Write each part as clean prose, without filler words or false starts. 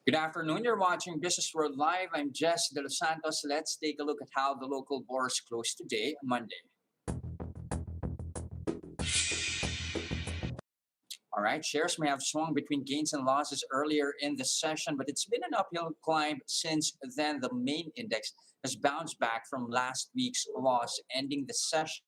Good afternoon. You're watching Business World Live. I'm Jess De Los Santos. Let's take a look at how the local bourse closed today, Monday. All right, shares may have swung between gains and losses earlier in the session, but it's been an uphill climb since then. The main index has bounced back from last week's loss, ending the session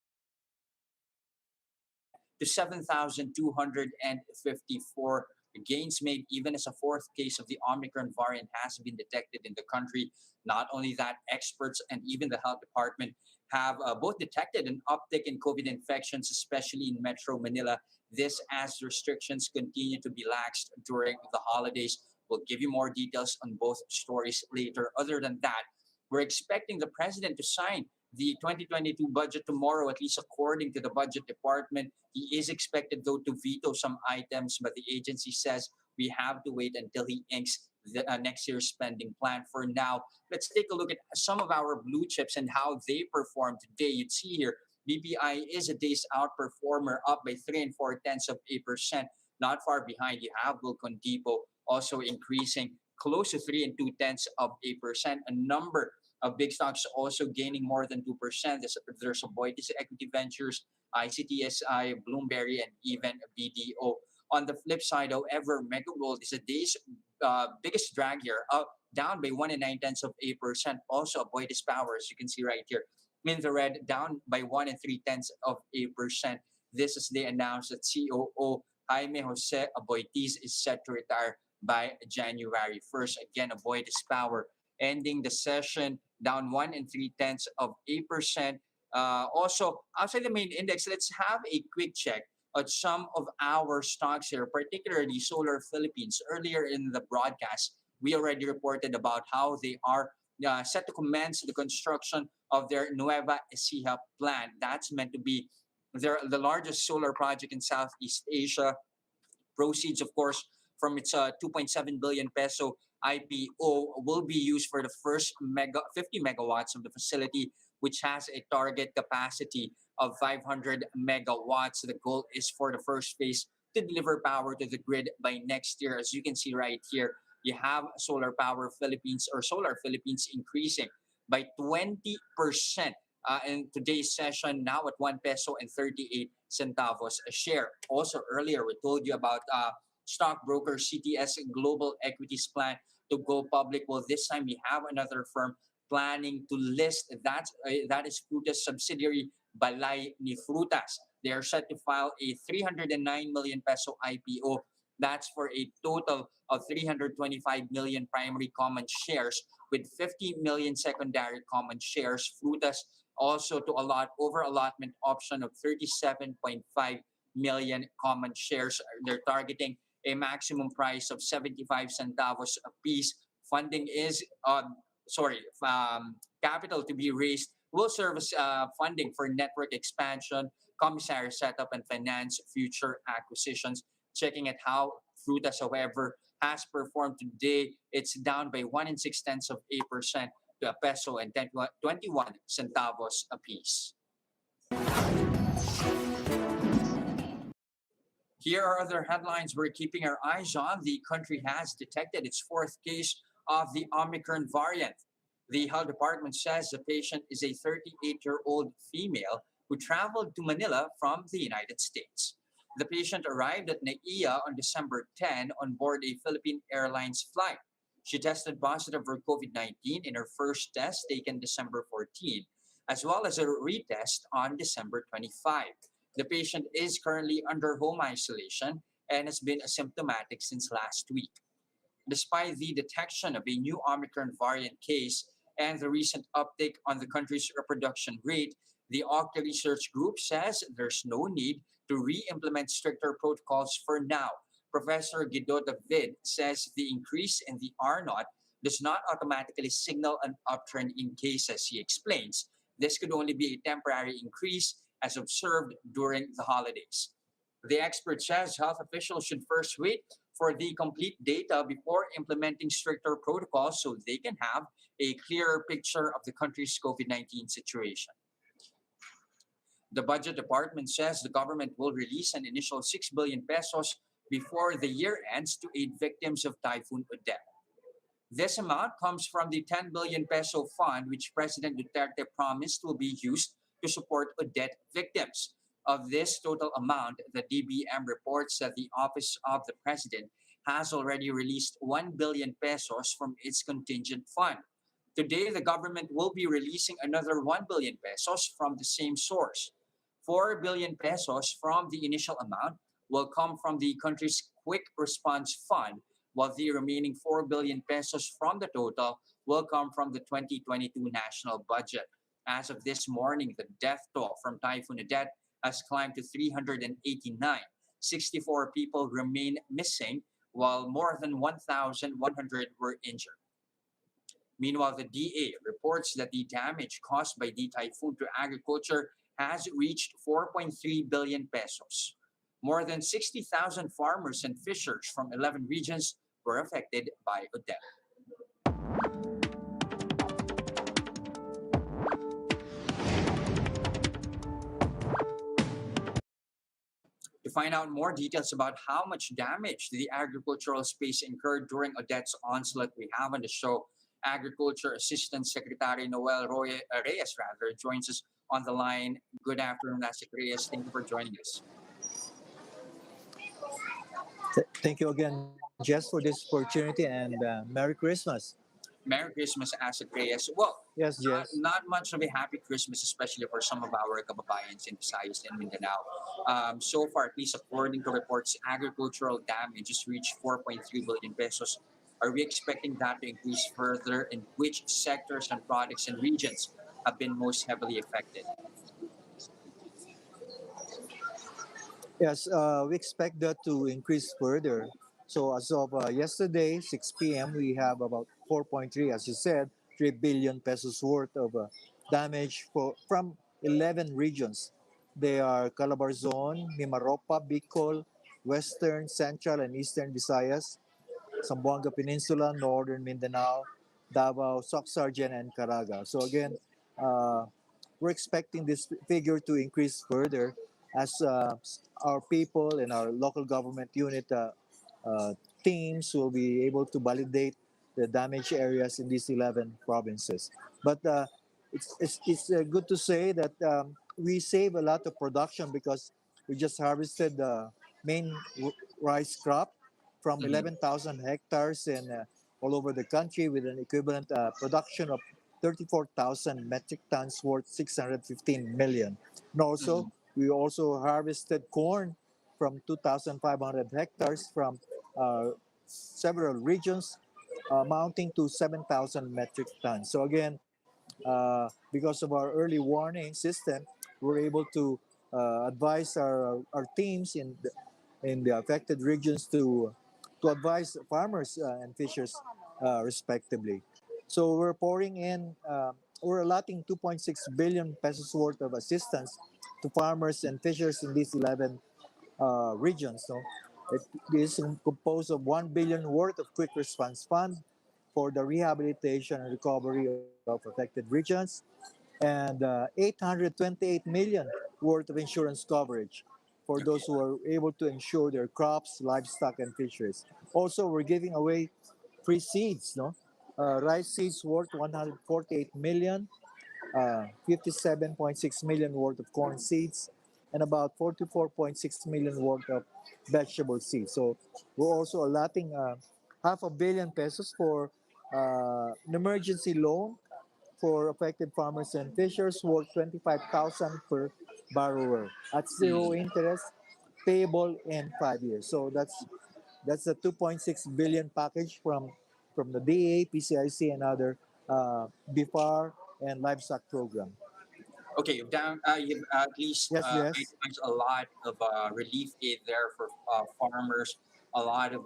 to 7,254. Gains made even as a fourth case of the Omicron variant has been detected in the country. Not only that, experts and even the health department have both detected an uptick in COVID infections, especially in Metro Manila. This as restrictions continue to be laxed during the holidays. We'll give you more details on both stories later. Other than that, we're expecting the president to sign the 2022 budget tomorrow, at least according to the budget department. He is expected, though, to veto some items, but the agency says we have to wait until he inks the next year's spending plan. For now, let's take a look at some of our blue chips and how they performed today. You'd see here, BPI is a day's outperformer, up by 3.4%. Not far behind, you have Wilcon Depot also increasing close to 3.2%. A number of big stocks also gaining more than 2%. There's Aboitiz Equity Ventures, ICTSI, Bloomberry, and even BDO. On the flip side, however, Mega Gold is a day's biggest drag here, up down by 1.9%. Also, Aboitiz Power, as you can see right here, in the red, down by 1.3%. This is they announced that COO Jaime Jose Aboitiz is set to retire by January 1st. Again, Aboitiz Power ending the session down 1.3%. Also, outside the main index, let's have a quick check on some of our stocks here, particularly Solar Philippines. Earlier in the broadcast, we already reported about how they are set to commence the construction of their Nueva Ecija plant. That's meant to be the largest solar project in Southeast Asia. Proceeds, of course, from its 2.7 billion peso IPO will be used for the first 50 megawatts of the facility, which has a target capacity of 500 megawatts. The goal is for the first phase to deliver power to the grid by next year. As you can see right here, you have Solar Power Philippines or Solar Philippines increasing by 20% in today's session, now at 1 peso and 38 centavos a share. Also, earlier we told you about stockbroker CTS Global Equities plan to go public. Well, this time we have another firm planning to list that is Frutas subsidiary Balay ni Frutas. They are set to file a 309 million peso IPO. That's for a total of 325 million primary common shares with 50 million secondary common shares. Frutas also to allot over allotment option of 37.5 million common shares. They're targeting a maximum price of 75 centavos a piece. Funding is, capital to be raised will serve as funding for network expansion, commissary setup, and finance future acquisitions. Checking at how Frutas, however, has performed today, it's down by 1.6% to a peso and 21 centavos a piece. Here are other headlines we're keeping our eyes on. The country has detected its fourth case of the Omicron variant. The health department says the patient is a 38-year-old female who traveled to Manila from the United States. The patient arrived at NAIA on December 10 on board a Philippine Airlines flight. She tested positive for COVID-19 in her first test taken December 14, as well as a retest on December 25. The patient is currently under home isolation and has been asymptomatic since last week. Despite the detection of a new Omicron variant case and the recent uptick on the country's reproduction rate, the Octa Research Group says there's no need to re-implement stricter protocols for now. Professor Guido David says the increase in the R naught does not automatically signal an uptrend in cases. He explains this could only be a temporary increase as observed during the holidays. The expert says health officials should first wait for the complete data before implementing stricter protocols so they can have a clearer picture of the country's COVID-19 situation. The budget department says the government will release an initial 6 billion pesos before the year ends to aid victims of Typhoon Odette. This amount comes from the 10 billion peso fund, which President Duterte promised will be used to support Odette victims. Of this total amount, the DBM reports that the Office of the President has already released 1 billion pesos from its contingent fund. Today, the government will be releasing another 1 billion pesos from the same source. 4 billion pesos from the initial amount will come from the country's Quick Response Fund, while the remaining 4 billion pesos from the total will come from the 2022 national budget. As of this morning, the death toll from Typhoon Odette has climbed to 389. 64 people remain missing, while more than 1,100 were injured. Meanwhile, the DA reports that the damage caused by the typhoon to agriculture has reached 4.3 billion pesos. More than 60,000 farmers and fishers from 11 regions were affected by Odette. To find out more details about how much damage the agricultural space incurred during Odette's onslaught, we have on the show Agriculture Assistant Secretary Noel Reyes joins us on the line. Good afternoon, Nasik Reyes. Thank you for joining us. Thank you again, Jess, for this opportunity and Merry Christmas. Merry Christmas, Asik Reyes. Well, Yes, Jess. not much of a happy Christmas, especially for some of our kababayans in Visayas and Mindanao. So far, at least according to reports, agricultural damage has reached 4.3 billion pesos. Are we expecting that to increase further? And which sectors and products and regions have been most heavily affected? Yes, we expect that to increase further. So as of yesterday, 6 p.m., we have about 4.3, as you said, 3 billion pesos worth of damage from 11 regions. They are Calabarzon, Mimaropa, Bicol, Western, Central, and Eastern Visayas, Zamboanga Peninsula, Northern Mindanao, Davao, Soc-Sargen, and Caraga. So again, uh, we're expecting this figure to increase further as our people and our local government unit uh, teams will be able to validate the damaged areas in these 11 provinces. But it's good to say that we save a lot of production because we just harvested the main rice crop from Mhm. 11,000 hectares and all over the country with an equivalent production of 34,000 metric tons worth 615 million. And also, Mhm. we also harvested corn from 2,500 hectares from several regions, amounting to 7,000 metric tons. So again, because of our early warning system, we're able to advise our teams in the affected regions to advise farmers and fishers respectively. So we're allotting 2.6 billion pesos worth of assistance to farmers and fishers in these 11 regions. So it is composed of 1 billion worth of quick response fund for the rehabilitation and recovery of affected regions, and 828 million worth of insurance coverage for those Okay. who are able to insure their crops, livestock, and fisheries. Also, we're giving away free seeds, no? Rice seeds worth 148 million, 57.6 million worth of corn seeds, and about 44.6 million worth of vegetable seeds. So we're also allotting half a billion pesos for an emergency loan for affected farmers and fishers worth 25,000 per borrower at zero Mhm. interest, payable in 5 years. So that's a 2.6 billion package from the DA, PCIC, and other BIFAR and livestock program. Okay, you've at least Yes, yes, itemized a lot of relief aid there for farmers. A lot of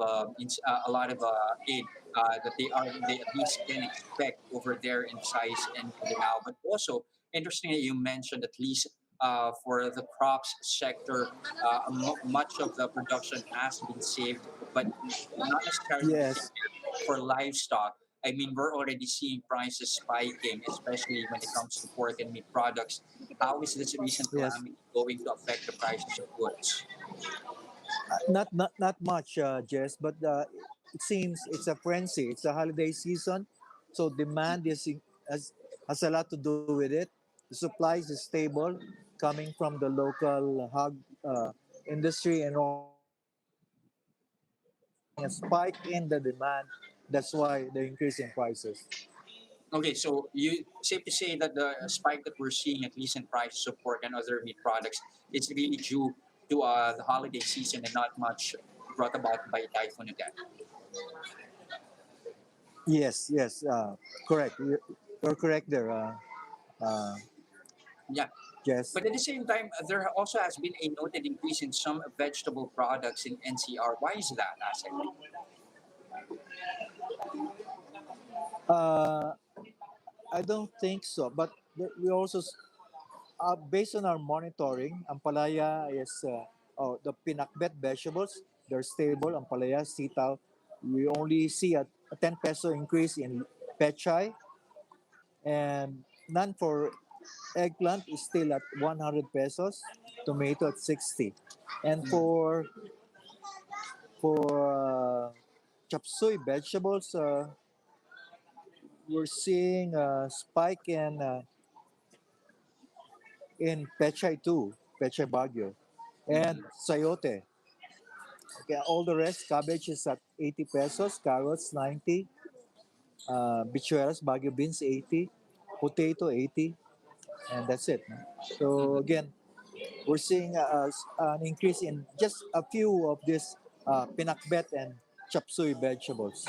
aid that they at least can expect over there in Visayas and Mindanao. But also interesting that you mentioned at least for the crops sector, much of the production has been saved, but not necessarily the same yes, for livestock. I mean, we're already seeing prices spiking, especially when it comes to pork and meat products. How is this recent yes. calamity going to affect the prices of goods? Not much, Jess, but it seems it's a frenzy. It's a holiday season, so demand has a lot to do with it. The supplies is stable, coming from the local hog industry, and also we're seeing a spike in the demand. That's why the increase in prices. Okay, so you safe to say that the spike that we're seeing, at least in prices of pork and other meat products, is really due to the holiday season and not much brought about by typhoon again. Yes, yes, correct. You're correct there. Uh, Yeah, yes. but at the same time, there also has been a noted increase in some vegetable products in NCR. Why is that, Asik? Uh, I don't think so, but we also based on our monitoring, ampalaya is the pinakbet vegetables. They're stable. Ampalaya, sitaw. We only see a 10 peso increase in pechay, and none for eggplant is still at 100 pesos. Tomato at 60, and Mhm. for chop suey vegetables, we're seeing a spike in pechay too, pechay bagyo, and Mhm. sayote. Okay, all the rest, cabbage is at 80 pesos, carrots 90, bichuelas, Baguio beans 80, potato 80, and that's it. No? So Mhm. again, we're seeing an increase in just a few of these pinakbet and chapsui vegetables.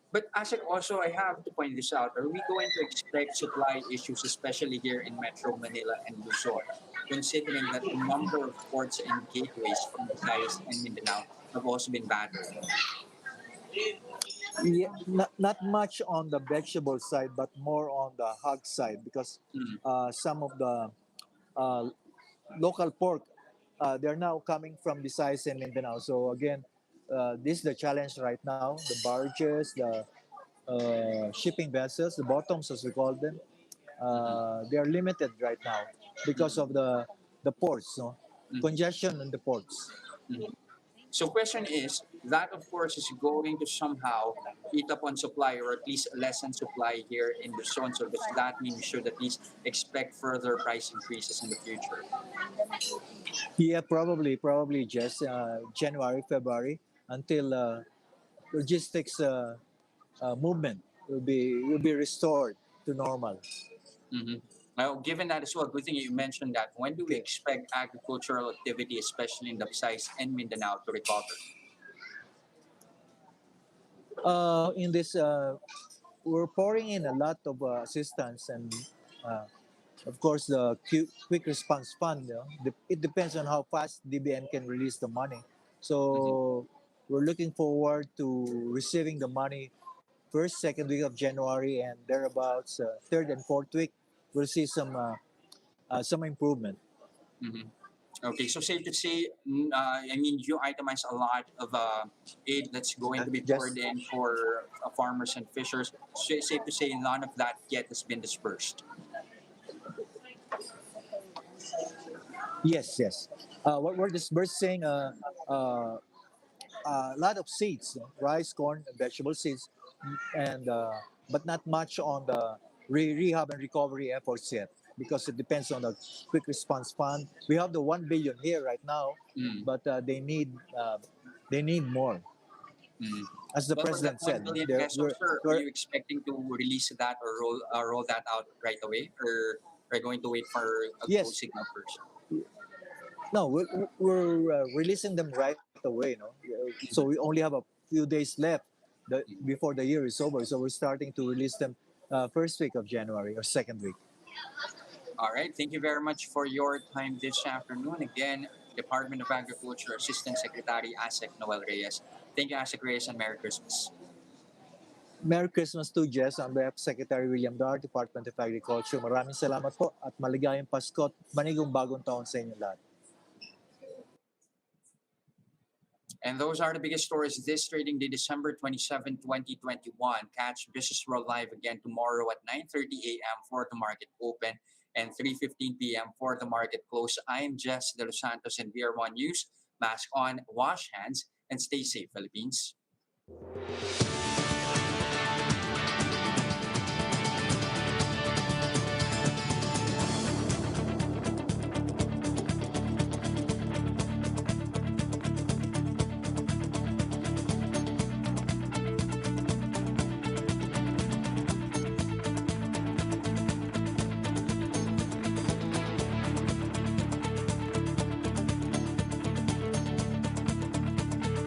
But Asik, also, I have to point this out. Are we going to expect supply issues, especially here in Metro Manila and Luzon, considering that a number of ports and gateways from Visayas and Mindanao have also been battered? Yeah, not much on the vegetable side, but more on the hog side because Mm. some of the uh, local pork, they're now coming from Visayas and Mindanao. So again, this is the challenge right now. The barges, the shipping vessels, the bottoms as we call them, Mhm. they are limited right now because Mhm. of the ports, no? Mhm. Congestion in the ports. Mhm. So question is, that of course is going to somehow eat up on supply or at least lessen supply here in Luzon. So does that mean we should at least expect further price increases in the future? Yeah, probably just January, February until logistics movement will be restored to normal. Mm-hmm. Now, given that as well, good thing you mentioned that. When do we Okay. expect agricultural activity, especially in the Visayas and Mindanao, to recover? In this, we're pouring in a lot of assistance and, uh, of course, the quick response fund. You know, it depends on how fast DBM can release the money. Mm-hmm. So we're looking forward to receiving the money first, second week of January, and thereabouts, third and fourth week, we'll see some improvement. Mm-hmm. Okay, so safe to say, I mean, you itemize a lot of aid that's going to be poured Just in for farmers and fishers. So safe to say, none of that yet has been dispersed. yes, yes. What we're disbursing uh, a lot of seeds, rice, corn, and vegetable seeds, and but not much on the rehab and recovery efforts yet because it depends on the quick response fund. We have the 1 billion here right now, Mm. but they need more. Mm. As the Well, for that president one said, billion there pesos, sir, are you expecting to release that or roll that out right away, or are you going to wait for a go yes, signal first? no, we're releasing them right away. No, so we only have a few days left before the year is over. So we're starting to release them first week of January or second week. All right. Thank you very much for your time this afternoon. Again, Department of Agriculture Assistant Secretary ASEC Noel Reyes. Thank you, ASEC Reyes, and Merry Christmas. Merry Christmas to Jess, on behalf of Secretary William Dar, Department of Agriculture. Maraming salamat po at maligayang Pasko at manigong bagong taon sa inyo lahat. And those are the biggest stories this trading day, December 27, 2021. Catch Business World Live again tomorrow at 9:30 a.m. for the market open and 3:15 p.m. for the market close. I am Jess De Los Santos and we are One News. Mask on, wash hands, and stay safe, Philippines.